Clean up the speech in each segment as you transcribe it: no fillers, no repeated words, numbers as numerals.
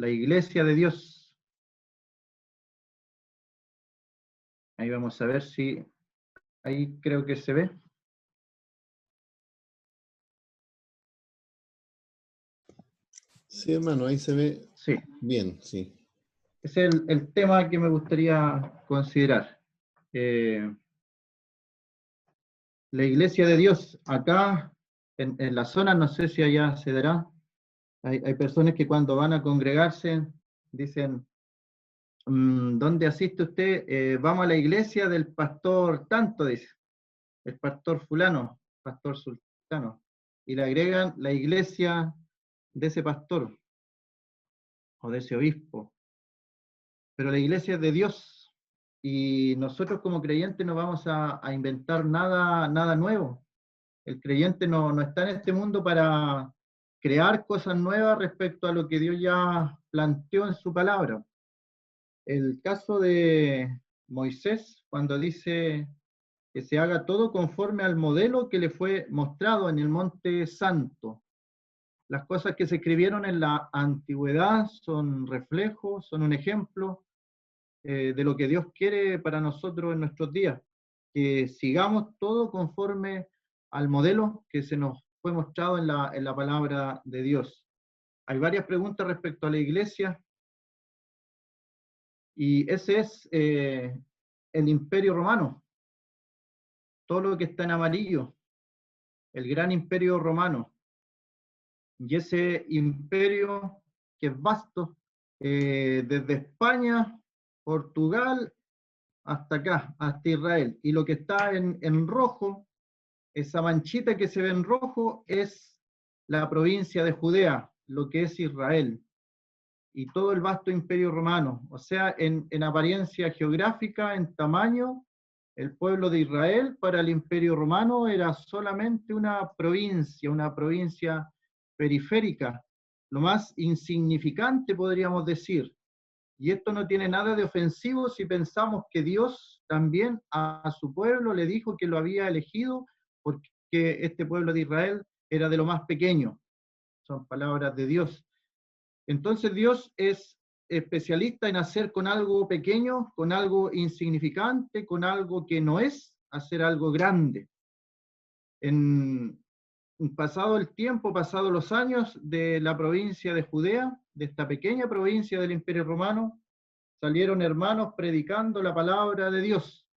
la iglesia de Dios. Ahí vamos a ver si, ahí creo que se ve. Sí, hermano, ahí se ve Sí, bien, sí. ese es el tema que me gustaría considerar. La iglesia de Dios, acá en la zona, no sé si allá se dará, hay personas que cuando van a congregarse dicen, ¿dónde asiste usted? Vamos a la iglesia del pastor tanto, dice, el pastor fulano, pastor sultano, y le agregan la iglesia de ese pastor o de ese obispo. Pero la iglesia es de Dios, y nosotros como creyentes no vamos a inventar nada nuevo. El creyente no está en este mundo para crear cosas nuevas respecto a lo que Dios ya planteó en su palabra. El caso de Moisés, cuando dice que se haga todo conforme al modelo que le fue mostrado en el Monte Santo. Las cosas que se escribieron en la antigüedad son reflejos, son un ejemplo de lo que Dios quiere para nosotros en nuestros días. Que sigamos todo conforme al modelo que se nos fue mostrado en la palabra de Dios. Hay varias preguntas respecto a la iglesia, y ese es el Imperio Romano, todo lo que está en amarillo, el gran Imperio Romano. Y ese imperio que es vasto, desde España, Portugal, hasta acá, hasta Israel. Y lo que está en rojo, esa manchita que se ve en rojo, es la provincia de Judea, lo que es Israel. Y todo el vasto imperio romano. O sea, en apariencia geográfica, en tamaño, el pueblo de Israel para el imperio romano era solamente una provincia periférica, lo más insignificante podríamos decir. Y esto no tiene nada de ofensivo si pensamos que Dios también a su pueblo le dijo que lo había elegido porque este pueblo de Israel era de lo más pequeño. Son palabras de Dios. Entonces Dios es especialista en hacer con algo pequeño, con algo insignificante, con algo que no es, hacer algo grande. En pasado el tiempo, pasado los años de la provincia de Judea, de esta pequeña provincia del Imperio Romano, salieron hermanos predicando la palabra de Dios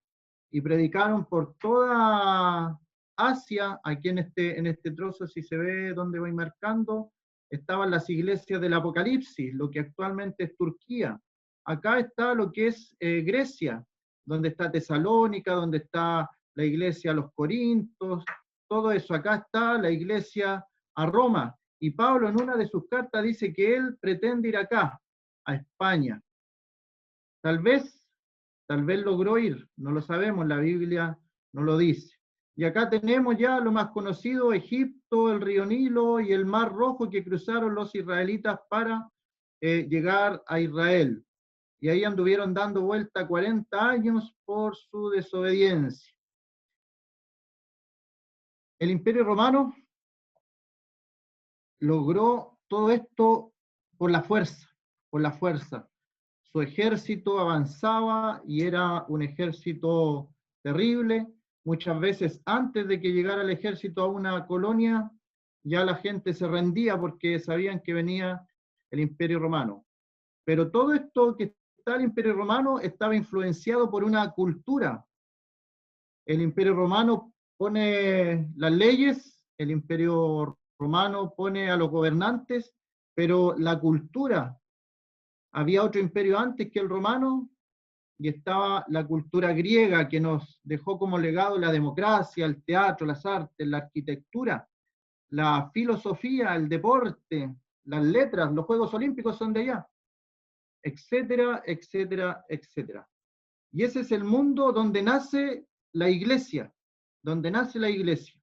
y predicaron por toda Asia. Aquí en este trozo, si se ve donde voy marcando, estaban las iglesias del Apocalipsis, lo que actualmente es Turquía. Acá está lo que es Grecia, donde está Tesalónica, donde está la iglesia a los Corintios, todo eso. Acá está la iglesia a Roma. Y Pablo en una de sus cartas dice que él pretende ir acá, a España. Tal vez logró ir, no lo sabemos, la Biblia no lo dice. Y acá tenemos ya lo más conocido, Egipto, el río Nilo y el Mar Rojo que cruzaron los israelitas para llegar a Israel. Y ahí anduvieron dando vuelta 40 años por su desobediencia. El Imperio Romano logró todo esto por la fuerza, por la fuerza. Su ejército avanzaba y era un ejército terrible. Muchas veces antes de que llegara el ejército a una colonia, ya la gente se rendía porque sabían que venía el Imperio Romano. Pero todo esto que está el Imperio Romano estaba influenciado por una cultura. El Imperio Romano pone las leyes, el Imperio Romano pone a los gobernantes, pero la cultura, había otro imperio antes que el romano, y estaba la cultura griega que nos dejó como legado la democracia, el teatro, las artes, la arquitectura, la filosofía, el deporte, las letras, los Juegos Olímpicos son de allá, etcétera, etcétera, etcétera. Y ese es el mundo donde nace la iglesia, donde nace la iglesia.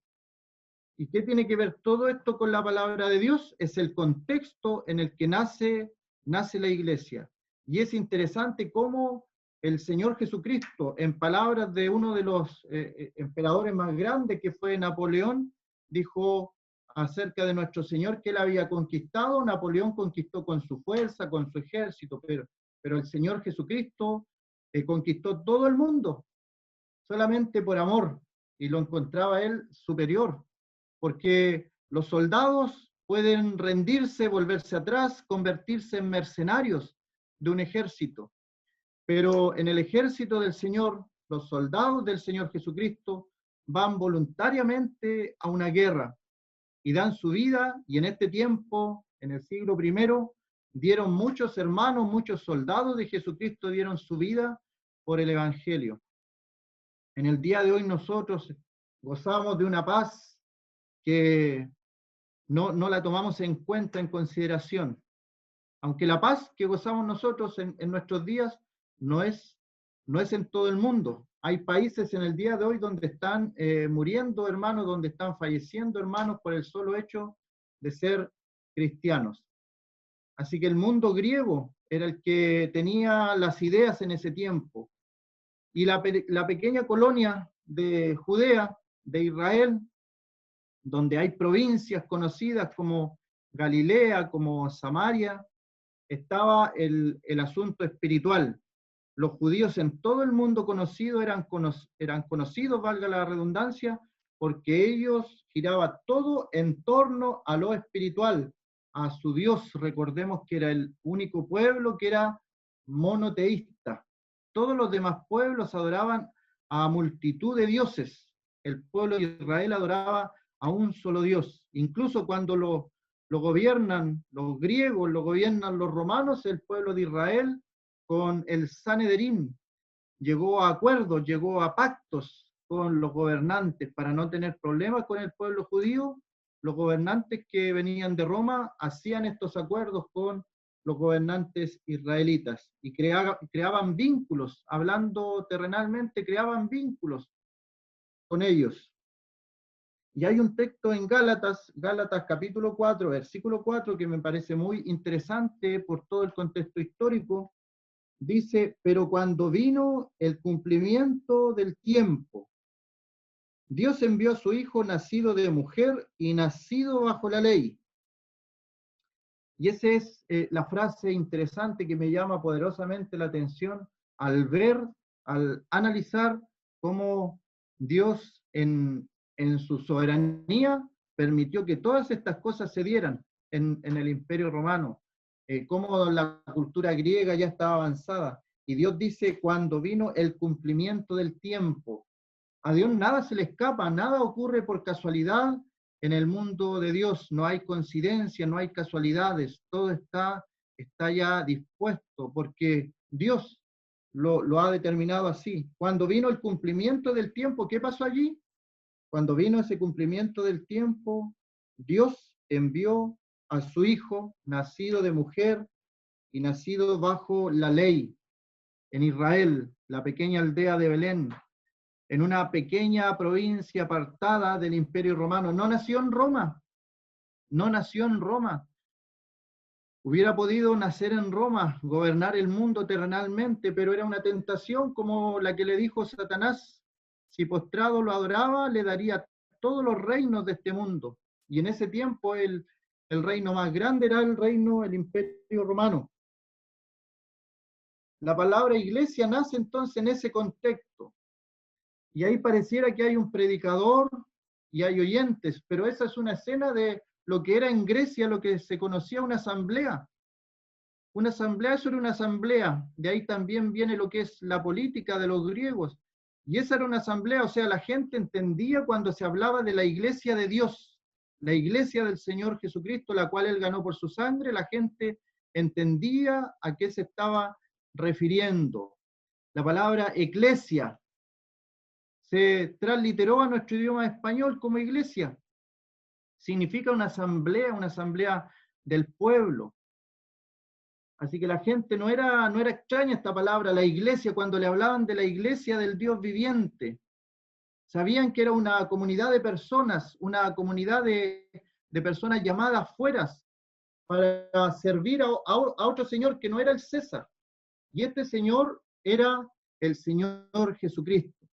¿Y qué tiene que ver todo esto con la palabra de Dios? Es el contexto en el que nace la iglesia. Y es interesante cómo el Señor Jesucristo, en palabras de uno de los emperadores más grandes que fue Napoleón, dijo acerca de nuestro Señor que él había conquistado. Napoleón conquistó con su fuerza, con su ejército, pero el Señor Jesucristo conquistó todo el mundo solamente por amor, y lo encontraba él superior, porque los soldados pueden rendirse, volverse atrás, convertirse en mercenarios de un ejército, pero en el ejército del Señor, los soldados del Señor Jesucristo van voluntariamente a una guerra y dan su vida, y en este tiempo, en el siglo I, dieron muchos hermanos, muchos soldados de Jesucristo dieron su vida por el Evangelio. En el día de hoy nosotros gozamos de una paz que no la tomamos en cuenta, en consideración. Aunque la paz que gozamos nosotros en nuestros días no es en todo el mundo. Hay países en el día de hoy donde están muriendo hermanos, donde están falleciendo hermanos por el solo hecho de ser cristianos. Así que el mundo griego era el que tenía las ideas en ese tiempo. Y la pequeña colonia de Judea, de Israel, donde hay provincias conocidas como Galilea, como Samaria, estaba el asunto espiritual. Los judíos en todo el mundo conocido eran conocidos, valga la redundancia, porque ellos giraba todo en torno a lo espiritual, a su Dios. Recordemos que era el único pueblo que era monoteísta. Todos los demás pueblos adoraban a multitud de dioses. El pueblo de Israel adoraba a un solo Dios. Incluso cuando lo gobiernan los griegos, lo gobiernan los romanos, el pueblo de Israel con el Sanedrín llegó a acuerdos, llegó a pactos con los gobernantes para no tener problemas con el pueblo judío. Los gobernantes que venían de Roma hacían estos acuerdos con los gobernantes israelitas y creaban vínculos, hablando terrenalmente, creaban vínculos con ellos. Y hay un texto en Gálatas capítulo 4, versículo 4, que me parece muy interesante por todo el contexto histórico. Dice, pero cuando vino el cumplimiento del tiempo, Dios envió a su Hijo nacido de mujer y nacido bajo la ley. Y esa es la frase interesante que me llama poderosamente la atención al ver, al analizar cómo Dios en su soberanía permitió que todas estas cosas se dieran en el Imperio Romano, cómo la cultura griega ya estaba avanzada. Y Dios dice, cuando vino el cumplimiento del tiempo, a Dios nada se le escapa, nada ocurre por casualidad en el mundo de Dios, no hay coincidencia, no hay casualidades, todo está ya dispuesto, porque Dios lo ha determinado así. Cuando vino el cumplimiento del tiempo, ¿qué pasó allí? Cuando vino ese cumplimiento del tiempo, Dios envió a su Hijo, nacido de mujer y nacido bajo la ley, en Israel, la pequeña aldea de Belén, en una pequeña provincia apartada del Imperio Romano. No nació en Roma, no nació en Roma. Hubiera podido nacer en Roma, gobernar el mundo terrenalmente, pero era una tentación como la que le dijo Satanás. Si postrado lo adoraba, le daría todos los reinos de este mundo. Y en ese tiempo el reino más grande era el Imperio Romano. La palabra iglesia nace entonces en ese contexto. Y ahí pareciera que hay un predicador y hay oyentes, pero esa es una escena de lo que era en Grecia, lo que se conocía una asamblea. Una asamblea, eso era una asamblea. De ahí también viene lo que es la política de los griegos. Y esa era una asamblea, o sea, la gente entendía cuando se hablaba de la iglesia de Dios, la iglesia del Señor Jesucristo, la cual Él ganó por su sangre, la gente entendía a qué se estaba refiriendo. La palabra eclesia se transliteró a nuestro idioma español como iglesia. Significa una asamblea del pueblo. Así que la gente no era extraña esta palabra, la iglesia, cuando le hablaban de la iglesia del Dios viviente. Sabían que era una comunidad de personas, una comunidad de personas llamadas fueras para servir a otro señor que no era el César. Y este señor era el Señor Jesucristo.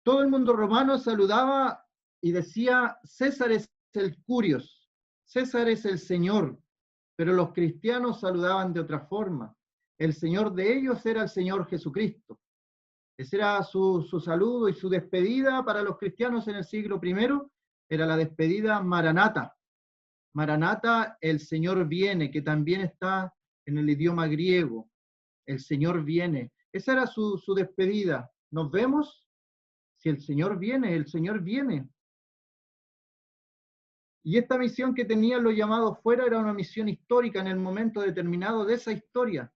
Todo el mundo romano saludaba y decía, César es el Curios, César es el Señor, pero los cristianos saludaban de otra forma. El Señor de ellos era el Señor Jesucristo. Ese era su saludo y su despedida para los cristianos en el siglo I, era la despedida Maranata. Maranata, el Señor viene, que también está en el idioma griego. El Señor viene. Esa era su despedida. ¿Nos vemos? Si el Señor viene, el Señor viene. Y esta misión que tenían los llamados fuera era una misión histórica en el momento determinado de esa historia.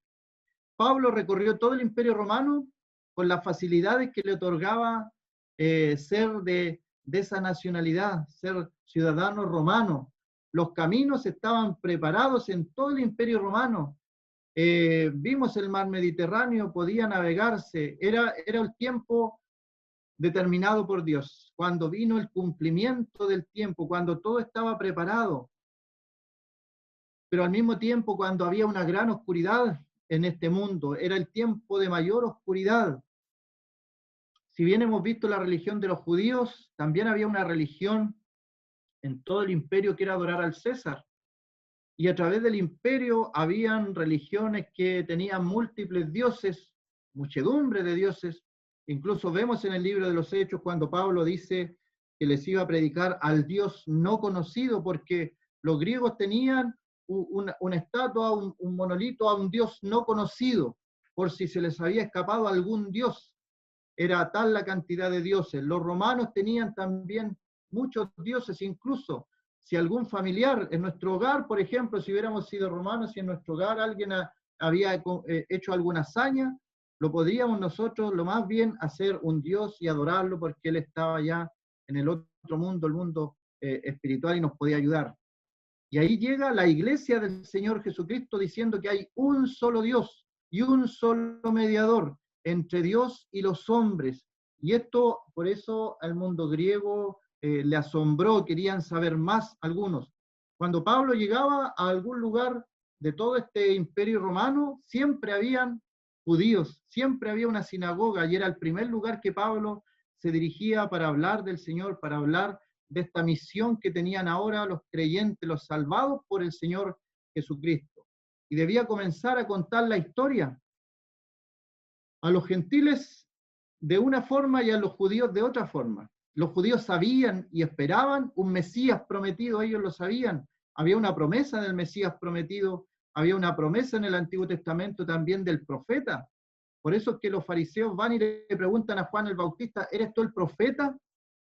Pablo recorrió todo el Imperio Romano con las facilidades que le otorgaba ser de esa nacionalidad, ser ciudadano romano. Los caminos estaban preparados en todo el Imperio Romano. Vimos el mar Mediterráneo, podía navegarse. Era el tiempo determinado por Dios, cuando vino el cumplimiento del tiempo, cuando todo estaba preparado. Pero al mismo tiempo, cuando había una gran oscuridad en este mundo, era el tiempo de mayor oscuridad. Si bien hemos visto la religión de los judíos, también había una religión en todo el imperio que era adorar al César. Y a través del imperio habían religiones que tenían múltiples dioses, muchedumbre de dioses. Incluso vemos en el libro de los Hechos cuando Pablo dice que les iba a predicar al Dios no conocido, porque los griegos tenían una estatua, un monolito a un Dios no conocido, por si se les había escapado algún Dios. Era tal la cantidad de dioses. Los romanos tenían también muchos dioses, incluso si algún familiar en nuestro hogar, por ejemplo, si hubiéramos sido romanos, si en nuestro hogar alguien había hecho alguna hazaña, lo podríamos nosotros lo más bien hacer un Dios y adorarlo porque él estaba ya en el otro mundo, el mundo espiritual, y nos podía ayudar. Y ahí llega la iglesia del Señor Jesucristo diciendo que hay un solo Dios y un solo mediador entre Dios y los hombres. Y esto, por eso al mundo griego le asombró, querían saber más algunos. Cuando Pablo llegaba a algún lugar de todo este imperio romano, siempre habían judíos, siempre había una sinagoga, y era el primer lugar que Pablo se dirigía para hablar del Señor, para hablar de esta misión que tenían ahora los creyentes, los salvados por el Señor Jesucristo. Y debía comenzar a contar la historia a los gentiles de una forma y a los judíos de otra forma. Los judíos sabían y esperaban un Mesías prometido, ellos lo sabían. Había una promesa del Mesías prometido, había una promesa en el Antiguo Testamento también del profeta. Por eso es que los fariseos van y le preguntan a Juan el Bautista, ¿eres tú el profeta?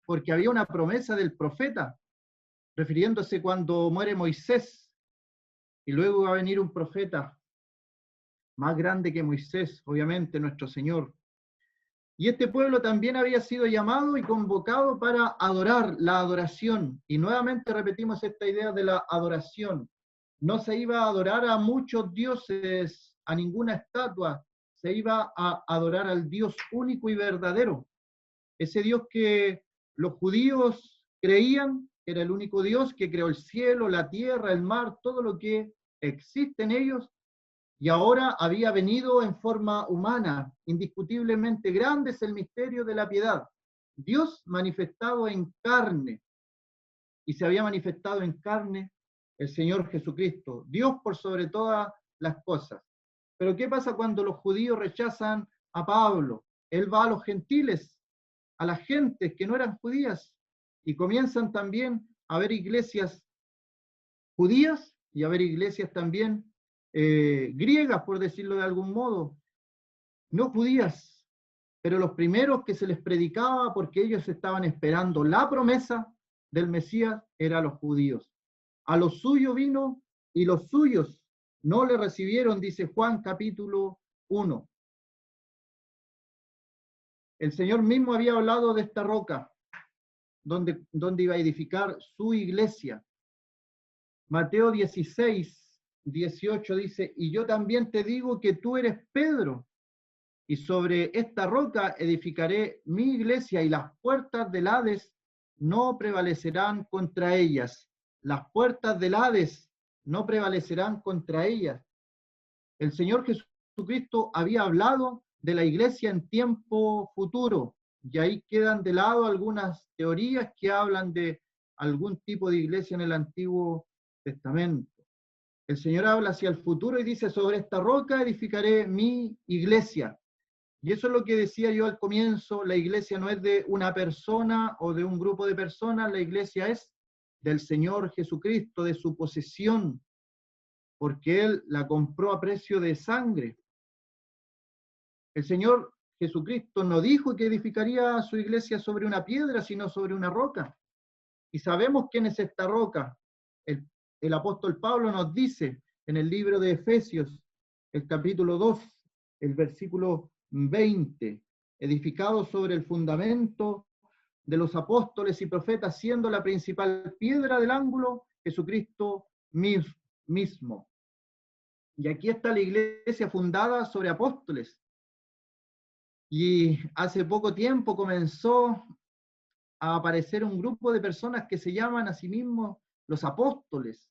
Porque había una promesa del profeta, refiriéndose cuando muere Moisés, y luego va a venir un profeta más grande que Moisés, obviamente, nuestro Señor. Y este pueblo también había sido llamado y convocado para adorar, la adoración. Y nuevamente repetimos esta idea de la adoración. No se iba a adorar a muchos dioses, a ninguna estatua, se iba a adorar al Dios único y verdadero. Ese Dios que los judíos creían que era el único Dios que creó el cielo, la tierra, el mar, todo lo que existe en ellos, y ahora había venido en forma humana. Indiscutiblemente grande es el misterio de la piedad. Dios manifestado en carne, y se había manifestado en carne el Señor Jesucristo, Dios por sobre todas las cosas. Pero ¿qué pasa cuando los judíos rechazan a Pablo? Él va a los gentiles, a las gentes que no eran judías, y comienzan también a haber iglesias judías y a haber iglesias también griegas, por decirlo de algún modo, no judías, pero los primeros que se les predicaba porque ellos estaban esperando la promesa del Mesías eran los judíos. A los suyos vino y los suyos no le recibieron, dice Juan capítulo 1. El Señor mismo había hablado de esta roca donde iba a edificar su iglesia. Mateo 16, 18 dice, y yo también te digo que tú eres Pedro, y sobre esta roca edificaré mi iglesia, y las puertas del Hades no prevalecerán contra ellas. Las puertas del Hades no prevalecerán contra ellas. El Señor Jesucristo había hablado de la iglesia en tiempo futuro, y ahí quedan de lado algunas teorías que hablan de algún tipo de iglesia en el Antiguo Testamento. El Señor habla hacia el futuro y dice, sobre esta roca edificaré mi iglesia. Y eso es lo que decía yo al comienzo, la iglesia no es de una persona o de un grupo de personas, la iglesia es del Señor Jesucristo, de su posesión, porque Él la compró a precio de sangre. El Señor Jesucristo no dijo que edificaría su iglesia sobre una piedra, sino sobre una roca. Y sabemos quién es esta roca. El apóstol Pablo nos dice en el libro de Efesios, el capítulo 2, el versículo 20, edificado sobre el fundamento de los apóstoles y profetas, siendo la principal piedra del ángulo Jesucristo mismo. Y aquí está la iglesia fundada sobre apóstoles. Y hace poco tiempo comenzó a aparecer un grupo de personas que se llaman a sí mismos los apóstoles.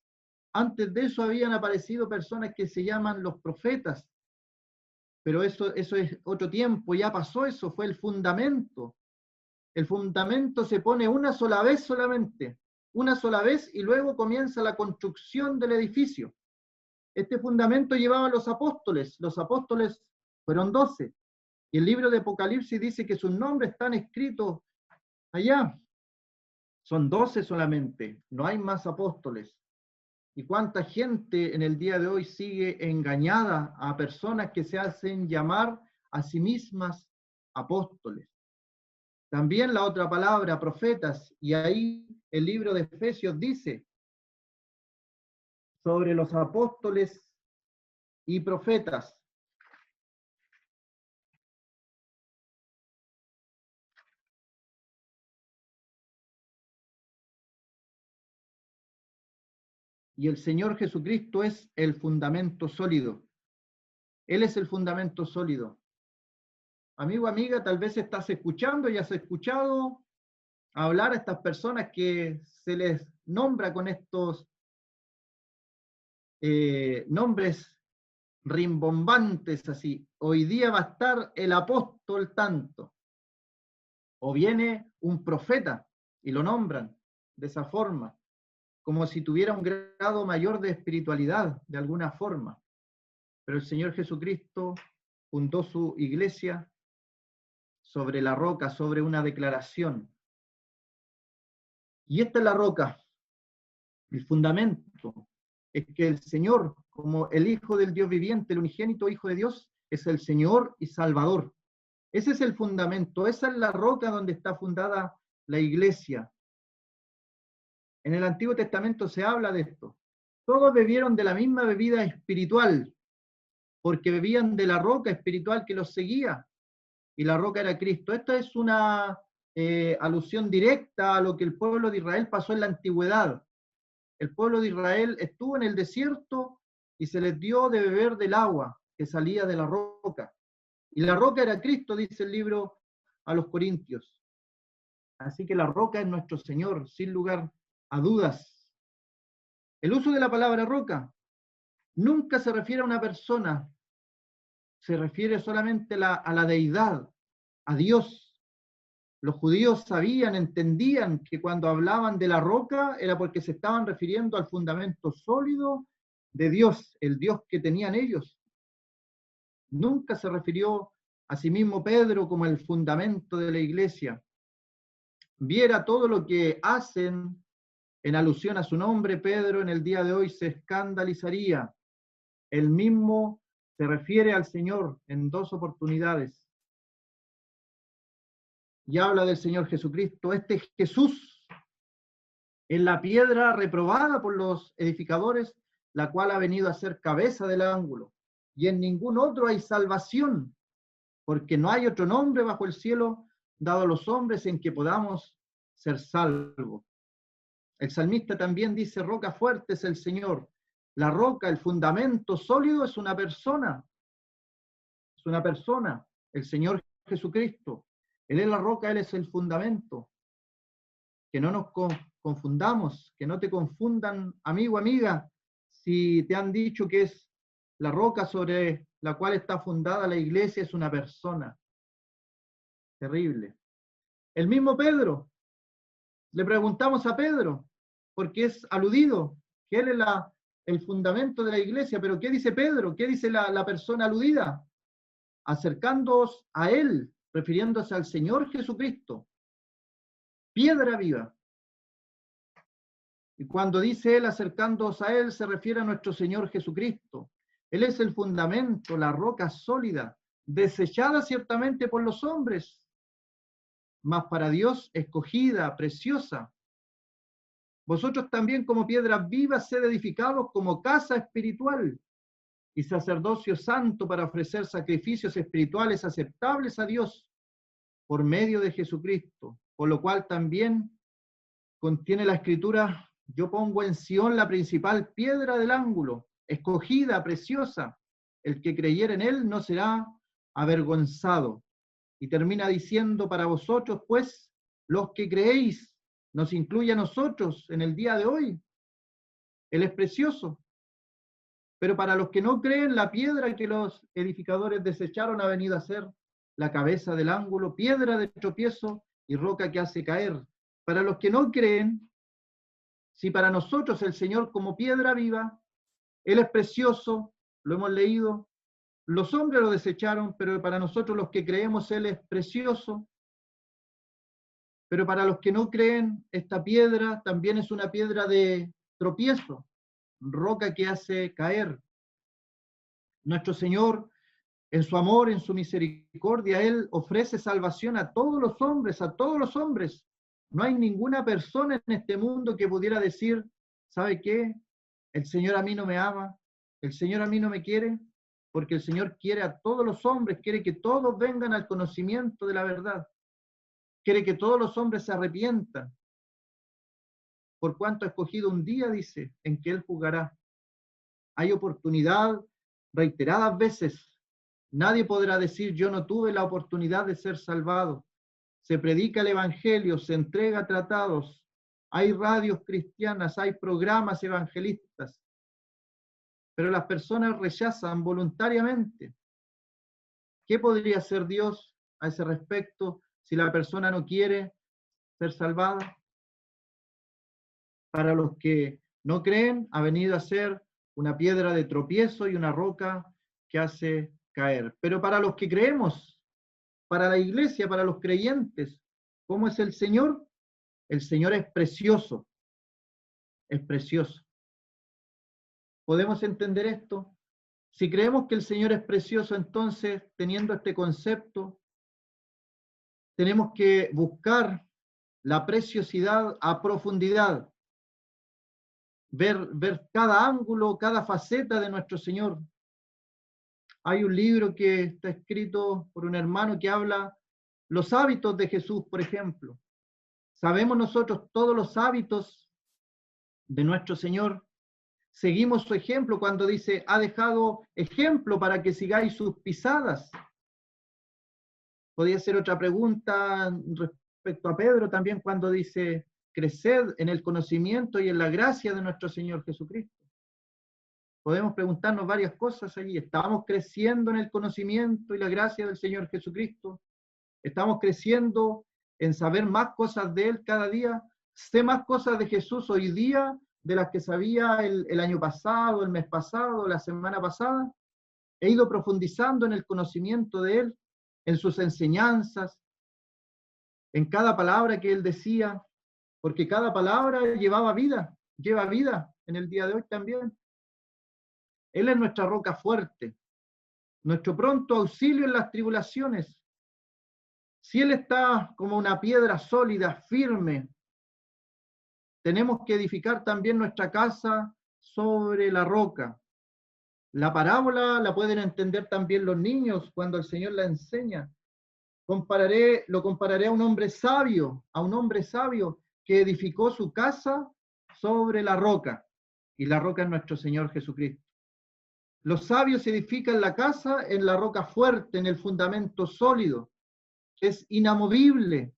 Antes de eso habían aparecido personas que se llaman los profetas. Pero eso es otro tiempo, ya pasó eso, fue el fundamento. El fundamento se pone una sola vez solamente, una sola vez, y luego comienza la construcción del edificio. Este fundamento llevaba a los apóstoles fueron 12, y el libro de Apocalipsis dice que sus nombres están escritos allá. Son 12 solamente, no hay más apóstoles. ¿Y cuánta gente en el día de hoy sigue engañada a personas que se hacen llamar a sí mismas apóstoles? También la otra palabra, profetas, y ahí el libro de Efesios dice sobre los apóstoles y profetas. Y el Señor Jesucristo es el fundamento sólido. Él es el fundamento sólido. Amigo, amiga, tal vez estás escuchando y has escuchado hablar a estas personas que se les nombra con estos nombres rimbombantes así. Hoy día va a estar el apóstol tanto. O viene un profeta y lo nombran de esa forma, como si tuviera un grado mayor de espiritualidad de alguna forma. Pero el Señor Jesucristo fundó su iglesia sobre la roca, sobre una declaración. Y esta es la roca, el fundamento, es que el Señor, como el Hijo del Dios viviente, el unigénito Hijo de Dios, es el Señor y Salvador. Ese es el fundamento, esa es la roca donde está fundada la iglesia. En el Antiguo Testamento se habla de esto. Todos bebieron de la misma bebida espiritual, porque bebían de la roca espiritual que los seguía, y la roca era Cristo. Esta es una alusión directa a lo que el pueblo de Israel pasó en la antigüedad. El pueblo de Israel estuvo en el desierto y se les dio de beber del agua que salía de la roca. Y la roca era Cristo, dice el libro a los Corintios. Así que la roca es nuestro Señor, sin lugar a dudas. El uso de la palabra roca nunca se refiere a una persona, se refiere solamente a la deidad, a Dios. Los judíos sabían, entendían que cuando hablaban de la roca era porque se estaban refiriendo al fundamento sólido de Dios, el Dios que tenían ellos. Nunca se refirió a sí mismo Pedro como el fundamento de la iglesia. Viera todo lo que hacen en alusión a su nombre, Pedro en el día de hoy se escandalizaría. Él mismo se refiere al Señor en 2 oportunidades. Y habla del Señor Jesucristo. Este Jesús es la piedra reprobada por los edificadores, la cual ha venido a ser cabeza del ángulo. Y en ningún otro hay salvación, porque no hay otro nombre bajo el cielo dado a los hombres en que podamos ser salvos. El salmista también dice, roca fuerte es el Señor. La roca, el fundamento sólido es una persona. Es una persona, el Señor Jesucristo. Él es la roca, Él es el fundamento. Que no nos confundamos, que no te confundan, amigo, amiga, si te han dicho que es la roca sobre la cual está fundada la iglesia, es una persona. Terrible. El mismo Pedro Le preguntamos a Pedro, porque es aludido, que él es el fundamento de la iglesia, pero ¿qué dice Pedro? ¿Qué dice la persona aludida? Acercándoos a él, refiriéndose al Señor Jesucristo, piedra viva. Y cuando dice él acercándoos a él, se refiere a nuestro Señor Jesucristo. Él es el fundamento, la roca sólida, desechada ciertamente por los hombres, mas para Dios escogida, preciosa. Vosotros también como piedras vivas sed edificados como casa espiritual y sacerdocio santo para ofrecer sacrificios espirituales aceptables a Dios por medio de Jesucristo, por lo cual también contiene la escritura: yo pongo en Sión la principal piedra del ángulo, escogida, preciosa, el que creyere en él no será avergonzado. Y termina diciendo: para vosotros, pues, los que creéis, nos incluye a nosotros en el día de hoy. Él es precioso. Pero para los que no creen, la piedra que los edificadores desecharon ha venido a ser la cabeza del ángulo, piedra de tropiezo y roca que hace caer. Para los que no creen, si para nosotros el Señor como piedra viva, Él es precioso, lo hemos leído, los hombres lo desecharon, pero para nosotros los que creemos Él es precioso. Pero para los que no creen, esta piedra también es una piedra de tropiezo, roca que hace caer. Nuestro Señor, en su amor, en su misericordia, Él ofrece salvación a todos los hombres, a todos los hombres. No hay ninguna persona en este mundo que pudiera decir: ¿sabe qué? El Señor a mí no me ama, el Señor a mí no me quiere, porque el Señor quiere a todos los hombres, quiere que todos vengan al conocimiento de la verdad, quiere que todos los hombres se arrepientan, por cuanto ha escogido un día, dice, en que Él jugará. Hay oportunidad reiteradas veces. Nadie podrá decir: yo no tuve la oportunidad de ser salvado. Se predica el evangelio, se entrega tratados, hay radios cristianas, hay programas evangelistas, pero las personas rechazan voluntariamente. ¿Qué podría hacer Dios a ese respecto si la persona no quiere ser salvada? Para los que no creen, ha venido a ser una piedra de tropiezo y una roca que hace caer. Pero para los que creemos, para la iglesia, para los creyentes, ¿cómo es el Señor? El Señor es precioso, es precioso. ¿Podemos entender esto? Si creemos que el Señor es precioso, entonces, teniendo este concepto, tenemos que buscar la preciosidad a profundidad, ver cada ángulo, cada faceta de nuestro Señor. Hay un libro que está escrito por un hermano que habla los hábitos de Jesús, por ejemplo. Sabemos nosotros todos los hábitos de nuestro Señor. Seguimos su ejemplo cuando dice: ha dejado ejemplo para que sigáis sus pisadas. Podría ser otra pregunta respecto a Pedro también cuando dice: creced en el conocimiento y en la gracia de nuestro Señor Jesucristo. Podemos preguntarnos varias cosas allí. ¿Estamos creciendo en el conocimiento y la gracia del Señor Jesucristo? ¿Estamos creciendo en saber más cosas de Él cada día? ¿Sé más cosas de Jesús hoy día de las que sabía el año pasado, el mes pasado, la semana pasada? He ido profundizando en el conocimiento de Él, en sus enseñanzas, en cada palabra que Él decía, porque cada palabra lleva vida en el día de hoy también. Él es nuestra roca fuerte, nuestro pronto auxilio en las tribulaciones. Si Él está como una piedra sólida, firme, tenemos que edificar también nuestra casa sobre la roca. La parábola la pueden entender también los niños cuando el Señor la enseña. Lo compararé a un hombre sabio que edificó su casa sobre la roca, y la roca es nuestro Señor Jesucristo. Los sabios edifican la casa en la roca fuerte, en el fundamento sólido, que es inamovible,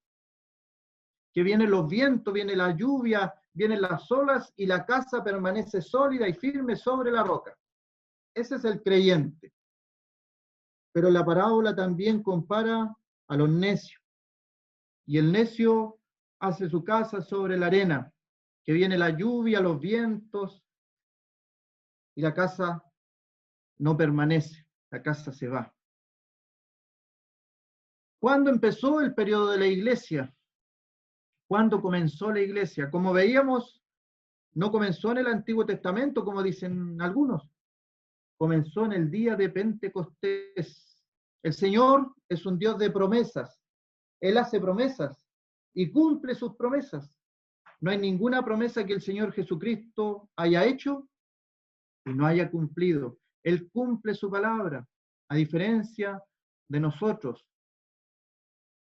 que vienen los vientos, viene la lluvia, vienen las olas y la casa permanece sólida y firme sobre la roca. Ese es el creyente. Pero la parábola también compara a los necios. Y el necio hace su casa sobre la arena, que viene la lluvia, los vientos, y la casa no permanece, la casa se va. ¿Cuándo empezó el periodo de la iglesia? ¿Cuándo comenzó la iglesia? Como veíamos, no comenzó en el Antiguo Testamento, como dicen algunos. Comenzó en el día de Pentecostés. El Señor es un Dios de promesas. Él hace promesas y cumple sus promesas. No hay ninguna promesa que el Señor Jesucristo haya hecho y no haya cumplido. Él cumple su palabra, a diferencia de nosotros.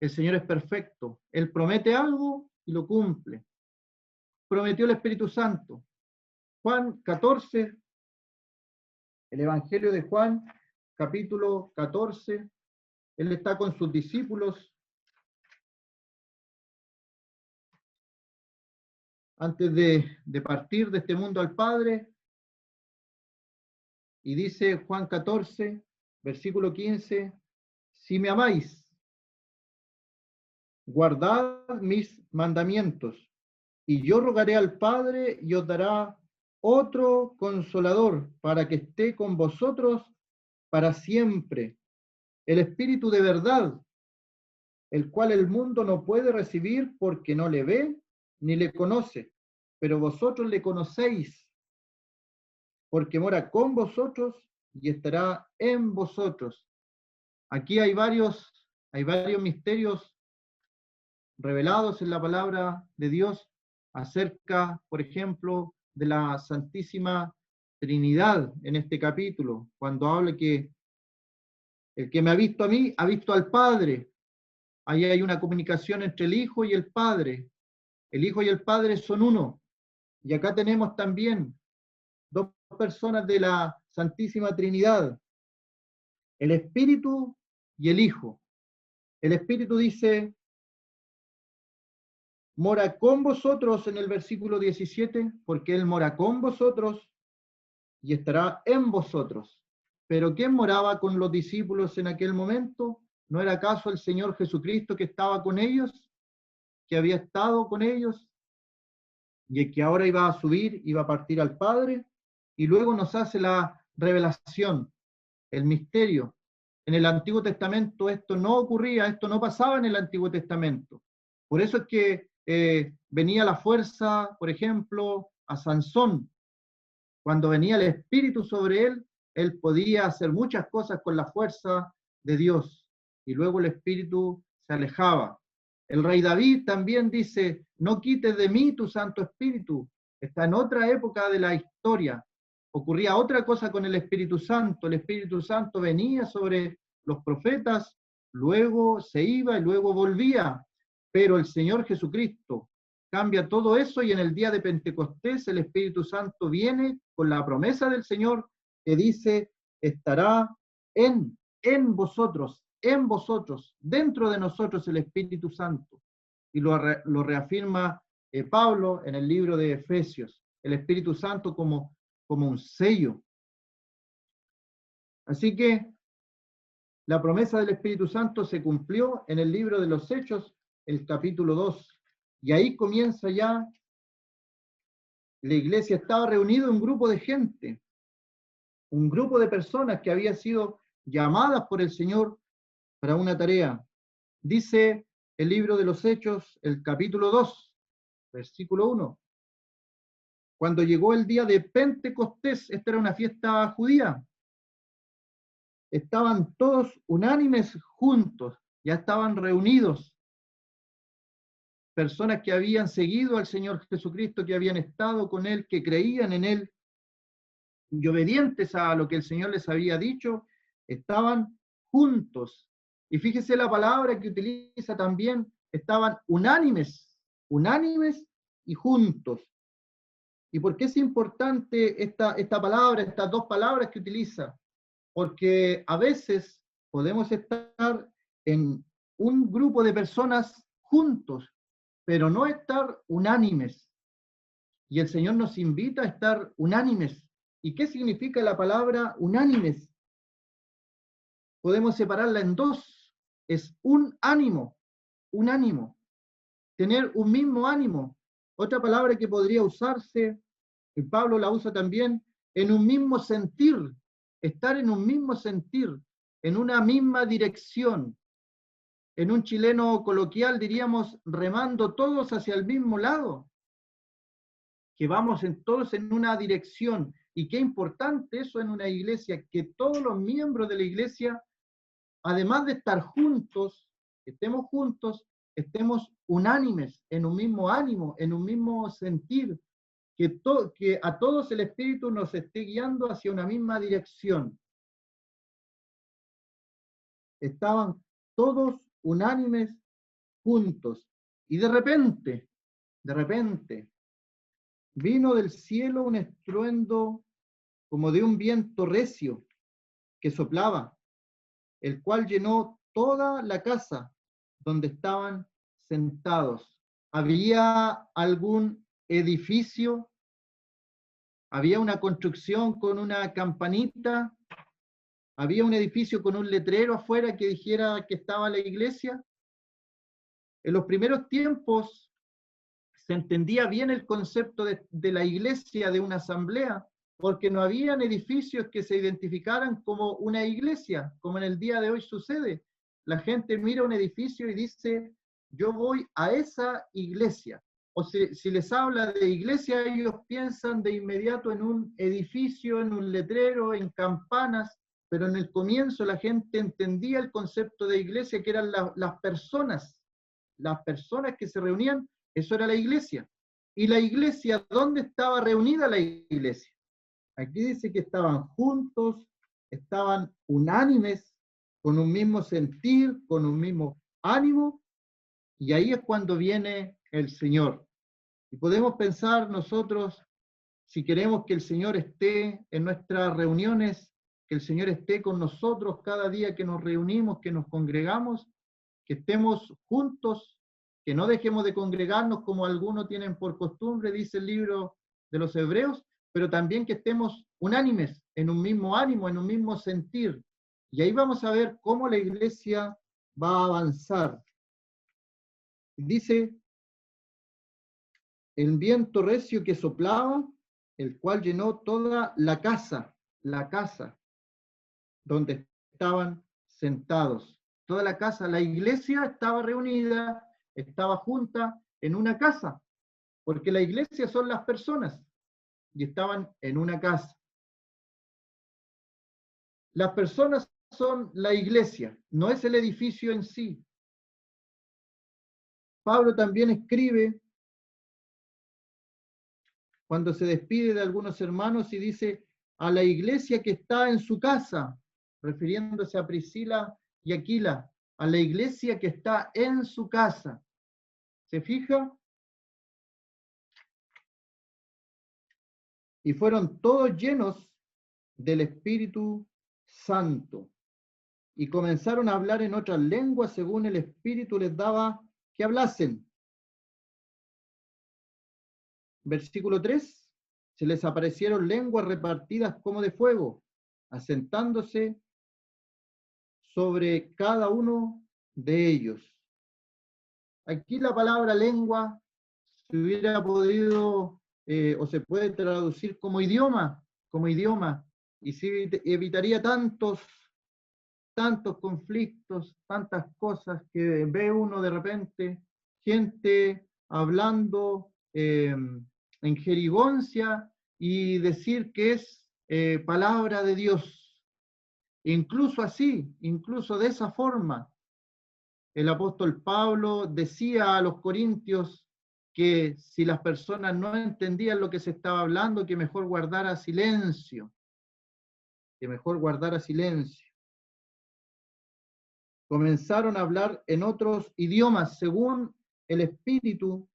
El Señor es perfecto. Él promete algo y lo cumple. Prometió el Espíritu Santo. Juan 14, el Evangelio de Juan, capítulo 14. Él está con sus discípulos antes de partir de este mundo al Padre. Y dice Juan 14, versículo 15, si me amáis, guardad mis mandamientos, y yo rogaré al Padre y os dará otro consolador para que esté con vosotros para siempre, el Espíritu de verdad, el cual el mundo no puede recibir porque no le ve ni le conoce, pero vosotros le conocéis, porque mora con vosotros y estará en vosotros. Aquí hay varios misterios revelados en la palabra de Dios acerca, por ejemplo, de la Santísima Trinidad en este capítulo, cuando habla que el que me ha visto a mí, ha visto al Padre. Ahí hay una comunicación entre el Hijo y el Padre. El Hijo y el Padre son uno. Y acá tenemos también dos personas de la Santísima Trinidad, el Espíritu y el Hijo. El Espíritu dice, mora con vosotros en el versículo 17, porque Él mora con vosotros y estará en vosotros. Pero ¿quién moraba con los discípulos en aquel momento? ¿No era acaso el Señor Jesucristo que estaba con ellos, que había estado con ellos y que ahora iba a subir, iba a partir al Padre? Y luego nos hace la revelación, el misterio. En el Antiguo Testamento esto no ocurría, esto no pasaba en el Antiguo Testamento. Por eso es que venía la fuerza, por ejemplo, a Sansón. Cuando venía el Espíritu sobre él, él podía hacer muchas cosas con la fuerza de Dios. Y luego el Espíritu se alejaba. El rey David también dice, no quites de mí tu Santo Espíritu. Está en otra época de la historia. Ocurría otra cosa con el Espíritu Santo. El Espíritu Santo venía sobre los profetas, luego se iba y luego volvía. Pero el Señor Jesucristo cambia todo eso y en el día de Pentecostés el Espíritu Santo viene con la promesa del Señor que dice, estará en vosotros, dentro de nosotros el Espíritu Santo. Y lo reafirma Pablo en el libro de Efesios, el Espíritu Santo como un sello. Así que la promesa del Espíritu Santo se cumplió en el libro de los Hechos, el capítulo 2. Y ahí comienza ya, la iglesia estaba reunido un grupo de gente, un grupo de personas que había sido llamadas por el Señor para una tarea. Dice el libro de los Hechos, el capítulo 2, versículo 1. Cuando llegó el día de Pentecostés, esta era una fiesta judía, estaban todos unánimes juntos, ya estaban reunidos. Personas que habían seguido al Señor Jesucristo, que habían estado con Él, que creían en Él, y obedientes a lo que el Señor les había dicho, estaban juntos. Y fíjese la palabra que utiliza también, estaban unánimes y juntos. ¿Y por qué es importante esta palabra, estas dos palabras que utiliza? Porque a veces podemos estar en un grupo de personas juntos, pero no estar unánimes. Y el Señor nos invita a estar unánimes. ¿Y qué significa la palabra unánimes? Podemos separarla en dos. Es un ánimo, un ánimo. tener un mismo ánimo. Otra palabra que podría usarse, y Pablo la usa también, en un mismo sentir, estar en un mismo sentir, en una misma dirección. En un chileno coloquial diríamos remando todos hacia el mismo lado, que vamos todos en una dirección. Y qué importante eso en una iglesia, que todos los miembros de la iglesia, además de estar juntos, estemos unánimes, en un mismo ánimo, en un mismo sentir, que a todos el Espíritu nos esté guiando hacia una misma dirección. Estaban todos unánimes, juntos. Y de repente, vino del cielo un estruendo como de un viento recio que soplaba, el cual llenó toda la casa donde estaban sentados. ¿Había algún edificio? ¿Había una construcción con una campanita? ¿Había un edificio con un letrero afuera que dijera que estaba la iglesia? En los primeros tiempos se entendía bien el concepto de la iglesia, de una asamblea, porque no habían edificios que se identificaran como una iglesia, como en el día de hoy sucede. La gente mira un edificio y dice, yo voy a esa iglesia. O si les habla de iglesia, ellos piensan de inmediato en un edificio, en un letrero, en campanas, pero en el comienzo la gente entendía el concepto de iglesia, que eran las personas que se reunían, eso era la iglesia. ¿Y la iglesia, dónde estaba reunida la iglesia? Aquí dice que estaban juntos, estaban unánimes, con un mismo sentir, con un mismo ánimo, y ahí es cuando viene el Señor. Y podemos pensar nosotros, si queremos que el Señor esté en nuestras reuniones, que el Señor esté con nosotros cada día que nos reunimos, que nos congregamos, que estemos juntos, que no dejemos de congregarnos como algunos tienen por costumbre, dice el libro de los Hebreos, pero también que estemos unánimes, en un mismo ánimo, en un mismo sentir. Y ahí vamos a ver cómo la iglesia va a avanzar. Dice, el viento recio que soplaba, el cual llenó toda la casa donde estaban sentados. Toda la casa, la iglesia estaba reunida, estaba junta en una casa, porque la iglesia son las personas y estaban en una casa. Las personas son la iglesia, no es el edificio en sí. Pablo también escribe cuando se despide de algunos hermanos y dice, a la iglesia que está en su casa, refiriéndose a Priscila y Aquila, a la iglesia que está en su casa. ¿Se fija? Y fueron todos llenos del Espíritu Santo y comenzaron a hablar en otras lenguas según el Espíritu les daba que hablasen. Versículo 3, se les aparecieron lenguas repartidas como de fuego, asentándose sobre cada uno de ellos. Aquí la palabra lengua se hubiera podido o se puede traducir como idioma, y se evitaría tantos conflictos, tantas cosas que ve uno de repente, gente hablando en jerigoncia y decir que es palabra de Dios. Incluso así, incluso de esa forma, el apóstol Pablo decía a los corintios que si las personas no entendían lo que se estaba hablando, que mejor guardara silencio, Comenzaron a hablar en otros idiomas según el Espíritu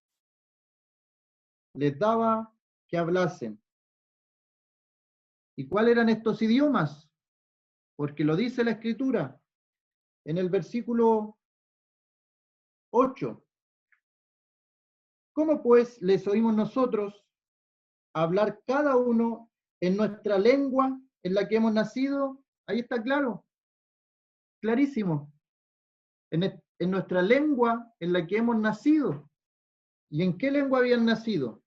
les daba que hablasen. ¿Y cuáles eran estos idiomas? Porque lo dice la Escritura en el versículo 8. ¿Cómo pues les oímos nosotros hablar cada uno en nuestra lengua en la que hemos nacido? Ahí está claro, clarísimo. En nuestra lengua en la que hemos nacido. ¿Y en qué lengua habían nacido?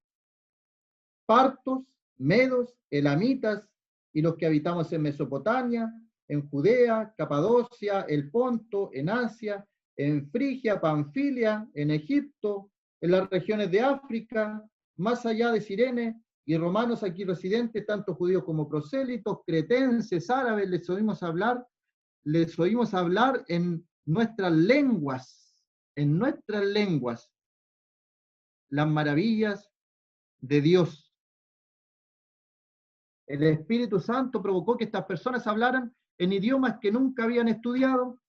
Partos, medos, elamitas y los que habitamos en Mesopotamia, en Judea, Capadocia, el Ponto, en Asia, en Frigia, Panfilia, en Egipto, en las regiones de África, más allá de Cirene, y romanos aquí residentes, tanto judíos como prosélitos, cretenses, árabes, les oímos hablar en nuestras lenguas, las maravillas de Dios. El Espíritu Santo provocó que estas personas hablaran en idiomas que nunca habían estudiado.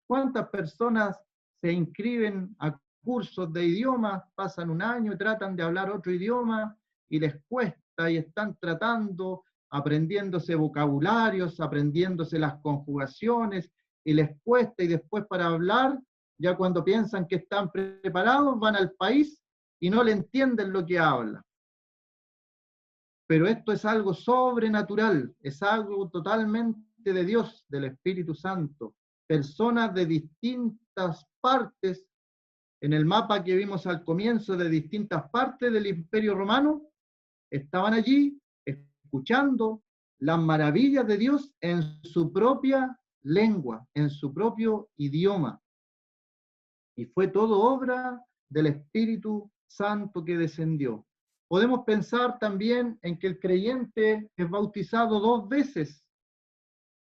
¿Cuántas personas se inscriben a cursos de idiomas, pasan un año y tratan de hablar otro idioma y les cuesta y están tratando, aprendiéndose vocabularios, aprendiéndose las conjugaciones y les cuesta y después para hablar, ya cuando piensan que están preparados, van al país y no le entienden lo que hablan? Pero esto es algo sobrenatural, es algo totalmente de Dios, del Espíritu Santo. Personas de distintas partes, en el mapa que vimos al comienzo, de distintas partes del Imperio Romano, estaban allí escuchando las maravillas de Dios en su propia lengua, en su propio idioma. Y fue todo obra del Espíritu Santo que descendió. Podemos pensar también en que el creyente es bautizado 2 veces,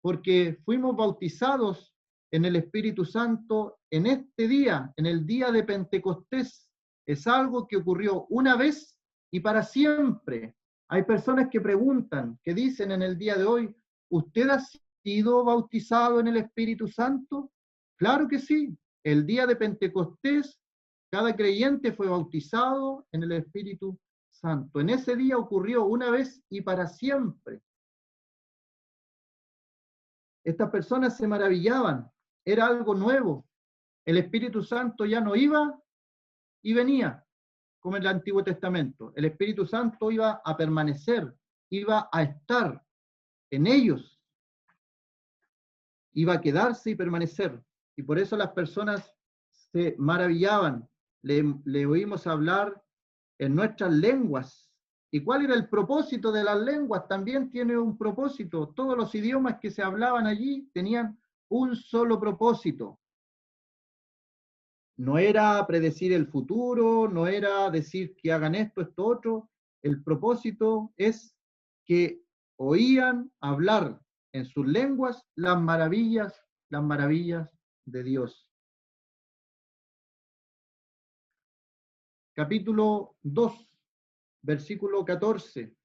porque fuimos bautizados en el Espíritu Santo en este día, en el día de Pentecostés. Es algo que ocurrió una vez y para siempre. Hay personas que preguntan, que dicen en el día de hoy, ¿usted ha sido bautizado en el Espíritu Santo? Claro que sí. El día de Pentecostés, cada creyente fue bautizado en el Espíritu Santo. En ese día ocurrió una vez y para siempre. Estas personas se maravillaban, era algo nuevo. El Espíritu Santo ya no iba y venía, como en el Antiguo Testamento. El Espíritu Santo iba a permanecer, iba a estar en ellos, iba a quedarse y permanecer. Y por eso las personas se maravillaban. Le oímos hablar en nuestras lenguas. ¿Y cuál era el propósito de las lenguas? También tiene un propósito. Todos los idiomas que se hablaban allí tenían un solo propósito. No era predecir el futuro, no era decir que hagan esto, esto, otro. El propósito es que oían hablar en sus lenguas las maravillas de Dios. Capítulo 2, versículo 14.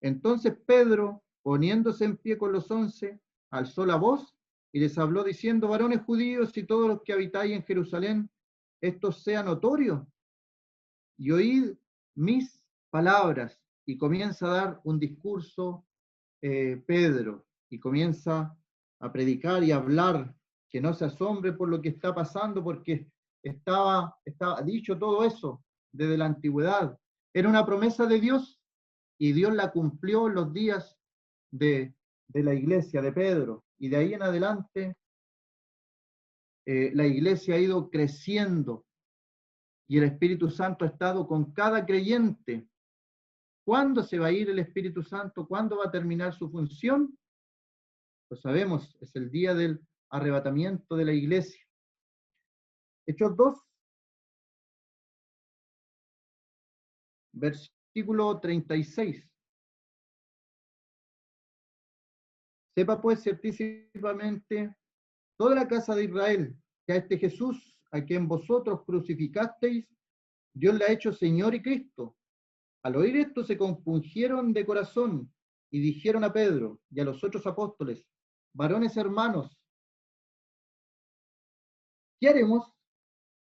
Entonces Pedro, poniéndose en pie con los 11, alzó la voz y les habló diciendo: varones judíos y todos los que habitáis en Jerusalén, esto sea notorio, y oíd mis palabras. Y comienza a dar un discurso Pedro, y comienza a predicar y a hablar, que no se asombre por lo que está pasando, porque estaba dicho todo eso desde la antigüedad. Era una promesa de Dios, y Dios la cumplió en los días de la iglesia, de Pedro, y de ahí en adelante la iglesia ha ido creciendo, y el Espíritu Santo ha estado con cada creyente. ¿Cuándo se va a ir el Espíritu Santo? ¿Cuándo va a terminar su función? Lo sabemos, es el día del arrebatamiento de la iglesia. Hechos 2, versículo 36. Sepa pues ciertísimamente toda la casa de Israel que a este Jesús, a quien vosotros crucificasteis, Dios le ha hecho Señor y Cristo. Al oír esto se compungieron de corazón y dijeron a Pedro y a los otros apóstoles: varones hermanos, ¿qué haremos?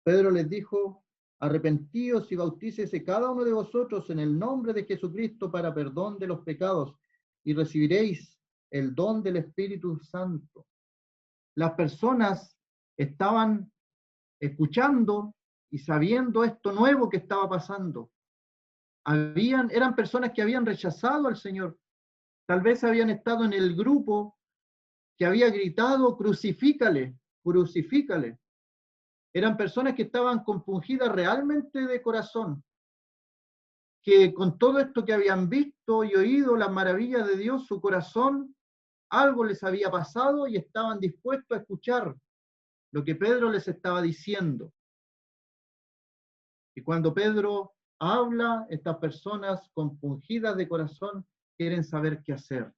Pedro les dijo: arrepentíos y bautícese cada uno de vosotros en el nombre de Jesucristo para perdón de los pecados, y recibiréis el don del Espíritu Santo. Las personas estaban escuchando y sabiendo esto nuevo que estaba pasando. Eran personas que habían rechazado al Señor. Tal vez habían estado en el grupo que había gritado: crucifícale, crucifícale. Eran personas que estaban compungidas realmente de corazón, que con todo esto que habían visto y oído, las maravillas de Dios, su corazón, algo les había pasado y estaban dispuestos a escuchar lo que Pedro les estaba diciendo. Y cuando Pedro habla, estas personas compungidas de corazón quieren saber qué hacer.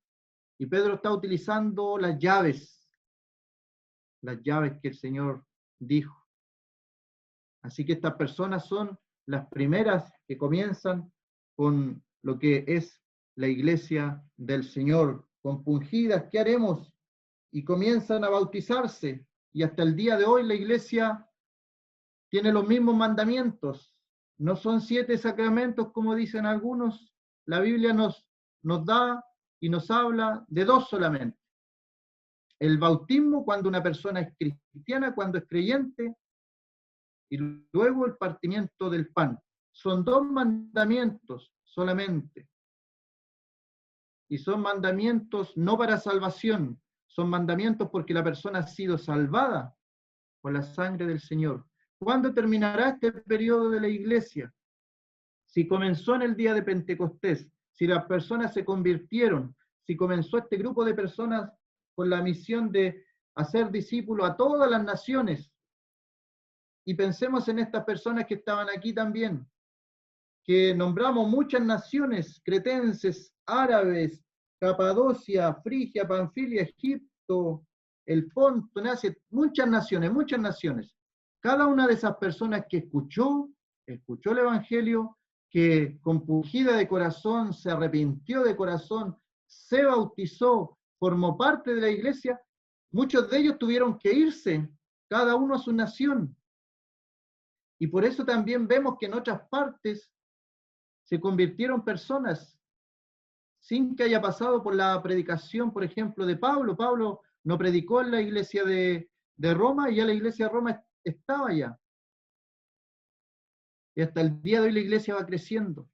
Y Pedro está utilizando las llaves que el Señor dijo. Así que estas personas son las primeras que comienzan con lo que es la iglesia del Señor, compungidas, ¿qué haremos? Y comienzan a bautizarse. Y hasta el día de hoy la iglesia tiene los mismos mandamientos. No son 7 sacramentos como dicen algunos. La Biblia nos da y nos habla de 2 solamente. El bautismo cuando una persona es cristiana, cuando es creyente, y luego el partimiento del pan. Son 2 mandamientos solamente. Y son mandamientos no para salvación, son mandamientos porque la persona ha sido salvada por la sangre del Señor. ¿Cuándo terminará este periodo de la iglesia? Si comenzó en el día de Pentecostés, si las personas se convirtieron, si comenzó este grupo de personas con la misión de hacer discípulos a todas las naciones, y pensemos en estas personas que estaban aquí también, que nombramos muchas naciones, cretenses, árabes, Capadocia, Frigia, Panfilia, Egipto, el Ponto, Asia, muchas naciones. Cada una de esas personas que escuchó el Evangelio, que compungida de corazón, se arrepintió de corazón, se bautizó, formó parte de la iglesia, muchos de ellos tuvieron que irse, cada uno a su nación. Y por eso también vemos que en otras partes se convirtieron personas sin que haya pasado por la predicación, por ejemplo, de Pablo. Pablo no predicó en la iglesia de Roma y ya la iglesia de Roma estaba ya. Y hasta el día de hoy la iglesia va creciendo.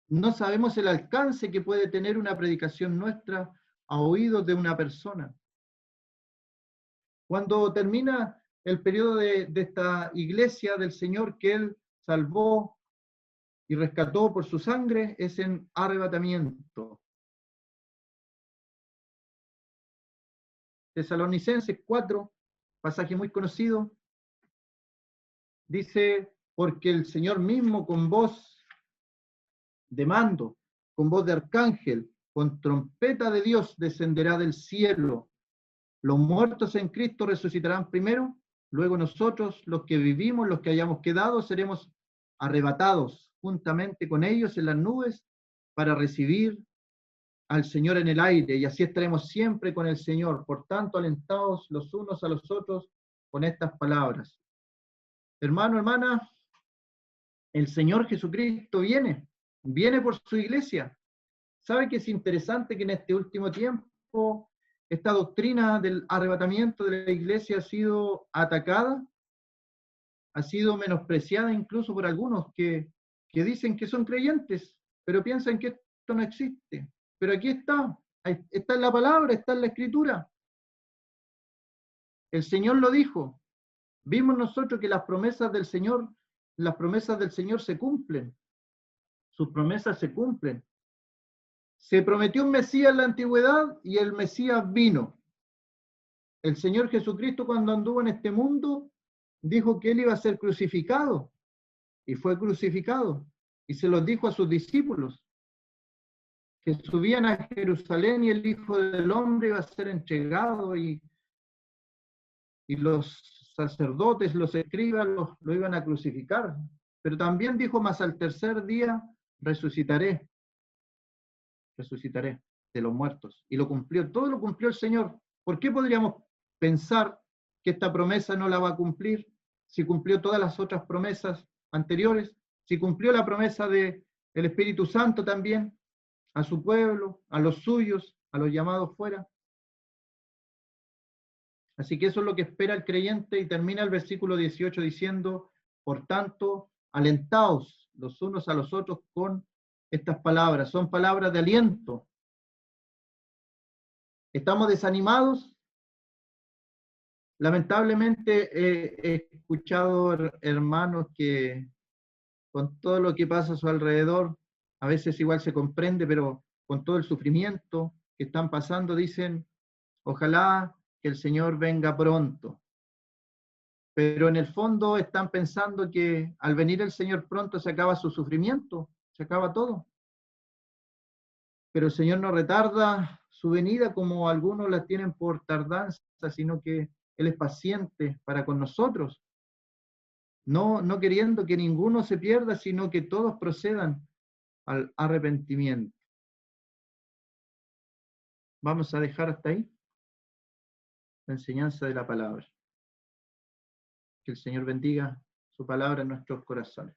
No sabemos el alcance que puede tener una predicación nuestra a oídos de una persona. Cuando termina el periodo de esta iglesia del Señor que Él salvó y rescató por su sangre, es en arrebatamiento. Tesalonicenses 4, pasaje muy conocido, dice, porque el Señor mismo con voz de mando, con voz de arcángel, con trompeta de Dios descenderá del cielo. Los muertos en Cristo resucitarán primero, luego nosotros, los que vivimos, los que hayamos quedado, seremos arrebatados juntamente con ellos en las nubes para recibir al Señor en el aire, y así estaremos siempre con el Señor. Por tanto, alentados los unos a los otros con estas palabras. Hermano, hermana, el Señor Jesucristo viene por su iglesia. ¿Sabe que es interesante que en este último tiempo esta doctrina del arrebatamiento de la iglesia ha sido atacada? Ha sido menospreciada incluso por algunos que dicen que son creyentes, pero piensan que esto no existe. Pero aquí está en la palabra, está en la escritura. El Señor lo dijo. Vimos nosotros que las promesas del Señor se cumplen. Sus promesas se cumplen. Se prometió un Mesías en la antigüedad y el Mesías vino. El Señor Jesucristo, cuando anduvo en este mundo, dijo que Él iba a ser crucificado y fue crucificado. Y se los dijo a sus discípulos, que subían a Jerusalén y el Hijo del Hombre iba a ser entregado y los sacerdotes, los escribas lo iban a crucificar. Pero también dijo, más al tercer día resucitaré de los muertos. Y lo cumplió, todo lo cumplió el Señor. ¿Por qué podríamos pensar que esta promesa no la va a cumplir si cumplió todas las otras promesas anteriores? Si cumplió la promesa del Espíritu Santo también a su pueblo, a los suyos, a los llamados fuera. Así que eso es lo que espera el creyente, y termina el versículo 18 diciendo, por tanto, alentaos los unos a los otros con estas palabras. Son palabras de aliento. ¿Estamos desanimados? Lamentablemente he escuchado hermanos que con todo lo que pasa a su alrededor, a veces igual se comprende, pero con todo el sufrimiento que están pasando, dicen, ojalá que el Señor venga pronto. Pero en el fondo están pensando que al venir el Señor pronto se acaba su sufrimiento, se acaba todo. Pero el Señor no retarda su venida como algunos la tienen por tardanza, sino que Él es paciente para con nosotros, no queriendo que ninguno se pierda, sino que todos procedan al arrepentimiento. Vamos a dejar hasta ahí la enseñanza de la palabra. Que el Señor bendiga su palabra en nuestros corazones.